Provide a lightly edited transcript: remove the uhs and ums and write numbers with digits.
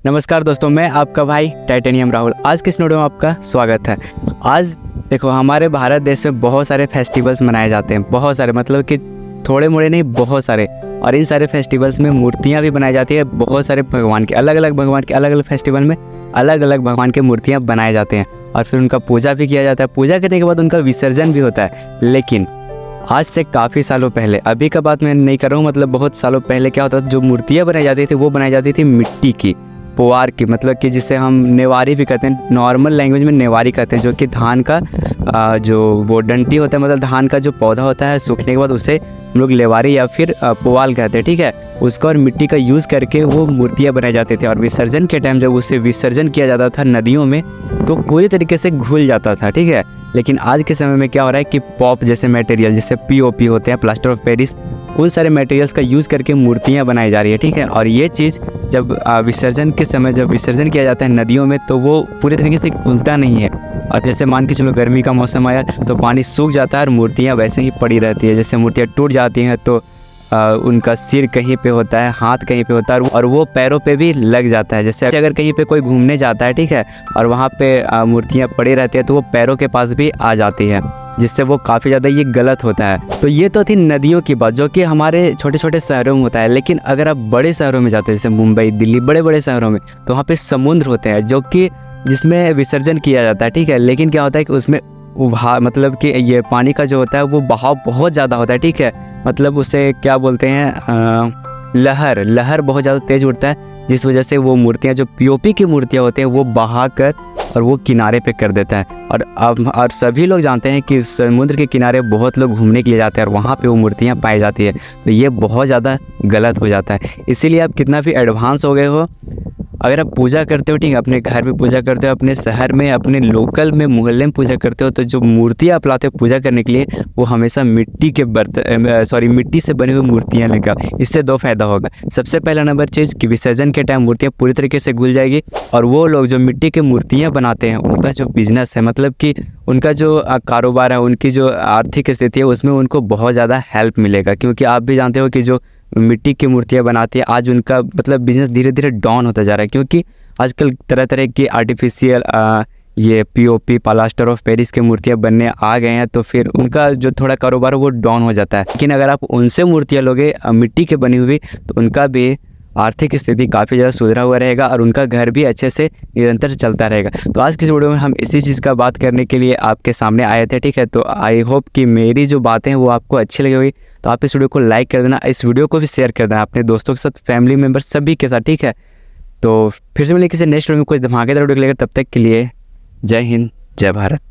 नमस्कार दोस्तों, मैं आपका भाई टाइटेनियम राहुल। आज के इस वीडियो में आपका स्वागत है। आज देखो, हमारे भारत देश में बहुत सारे फेस्टिवल्स मनाए जाते हैं, बहुत सारे, मतलब कि थोड़े मोड़े नहीं, बहुत सारे। और इन सारे फेस्टिवल्स में मूर्तियां भी बनाई जाती है, बहुत सारे भगवान के, अलग अलग भगवान के, अलग अलग फेस्टिवल में अलग अलग भगवान के मूर्तियाँ बनाए जाते हैं और फिर उनका पूजा भी किया जाता है। पूजा करने के बाद उनका विसर्जन भी होता है। लेकिन आज से काफ़ी सालों पहले, अभी का बात मैं नहीं कर रहा हूँ, मतलब बहुत सालों पहले क्या होता था, जो मूर्तियाँ बनाई जाती थी वो बनाई जाती थी मिट्टी की, पुआर की, मतलब कि जिसे हम नेवारी भी कहते हैं, नॉर्मल लैंग्वेज में नेवारी कहते हैं, जो कि धान का जो वो डंटी होता है, मतलब धान का जो पौधा होता है, सूखने के बाद उसे हम लोग लेवारी या फिर पुआल कहते हैं, ठीक है। उसका और मिट्टी का यूज़ करके वो मूर्तियाँ बनाए जाते थे और विसर्जन के टाइम जब उसे विसर्जन किया जाता था नदियों में तो पूरी तरीके से घुल जाता था, ठीक है। लेकिन आज के समय में क्या हो रहा है कि पॉप जैसे मटेरियल, जैसे पीओपी होते हैं, प्लास्टर ऑफ पेरिस, उन सारे मटेरियल्स का यूज़ करके मूर्तियाँ बनाई जा रही है, ठीक है। और ये चीज़ जब विसर्जन के समय जब विसर्जन किया जाता है नदियों में तो वो पूरी तरीके से घुलता नहीं है। और जैसे मान के चलो गर्मी का मौसम आया तो पानी सूख जाता है और मूर्तियाँ वैसे ही पड़ी रहती है। जैसे मूर्तियाँ टूट जाती हैं तो उनका सिर कहीं पे होता है, हाथ कहीं पे होता है और वो पैरों पे भी लग जाता है। जैसे अगर कहीं पे कोई घूमने जाता है, ठीक है, और वहाँ पे मूर्तियाँ पड़ी रहती है तो वो पैरों के पास भी आ जाती है, जिससे वो काफ़ी ज़्यादा ये गलत होता है। तो ये तो थी नदियों की बात, जो कि हमारे छोटे छोटे शहरों में होता है। लेकिन अगर आप बड़े शहरों में जाते हैं, जैसे मुंबई, दिल्ली, बड़े बड़े शहरों में, तो वहाँ पे समुद्र होते हैं जो कि जिसमें विसर्जन किया जाता है, ठीक है। लेकिन क्या होता है कि उसमें मतलब कि ये पानी का जो होता है वो बहाव बहुत ज़्यादा होता है, ठीक है। मतलब उसे क्या बोलते हैं, लहर बहुत ज़्यादा तेज़ उठता है, जिस वजह से वो मूर्तियाँ, जो पीओपी की मूर्तियाँ होती हैं, वो बहा कर और वो किनारे पे कर देता है। और सभी लोग जानते हैं कि समुद्र के किनारे बहुत लोग घूमने के लिए जाते हैं और वहाँ पे वो मूर्तियाँ पाई जाती है, तो ये बहुत ज़्यादा गलत हो जाता है। इसीलिए आप कितना भी एडवांस हो गए हो, अगर आप पूजा करते हो, ठीक है, अपने घर में पूजा करते हो, अपने शहर में, अपने लोकल में, मोहल्ले में पूजा करते हो, तो जो मूर्तियाँ आप लाते हो पूजा करने के लिए वो हमेशा मिट्टी से बनी हुई मूर्तियाँ लेकर आओ। इससे दो फायदा होगा। सबसे पहला नंबर चीज़ कि विसर्जन के टाइम मूर्तियाँ पूरी तरीके से घुल जाएगी और वो लोग जो मिट्टी की मूर्तियाँ बनाते हैं उनका जो बिजनेस है, मतलब कि उनका जो कारोबार है, उनकी जो आर्थिक स्थिति है, उसमें उनको बहुत ज़्यादा हेल्प मिलेगा। क्योंकि आप भी जानते हो कि जो मिट्टी की मूर्तियाँ बनाती है आज उनका मतलब बिजनेस धीरे धीरे डाउन होता जा रहा है, क्योंकि आजकल तरह तरह की आर्टिफिशियल ये पीओपी, प्लास्टर ऑफ पेरिस की मूर्तियाँ बनने आ गए हैं, तो फिर उनका जो थोड़ा कारोबार है वो डाउन हो जाता है। लेकिन अगर आप उनसे मूर्तियाँ लोगे मिट्टी के बनी हुई, तो उनका भी आर्थिक स्थिति काफ़ी ज़्यादा सुधरा हुआ रहेगा और उनका घर भी अच्छे से निरंतर चलता रहेगा। तो आज की इस वीडियो में हम इसी चीज़ का बात करने के लिए आपके सामने आए थे, ठीक है। तो आई होप कि मेरी जो बातें हैं वो आपको अच्छी लगी हुई, तो आप इस वीडियो को लाइक कर देना, इस वीडियो को भी शेयर कर देना अपने दोस्तों के साथ, फैमिली मेम्बर्स सभी के साथ, ठीक है। तो फिर से मिलेंगे किसी नेक्स्ट वीडियो में कुछ धमाकेदार वीडियो लेकर, तब तक के लिए जय हिंद, जय भारत।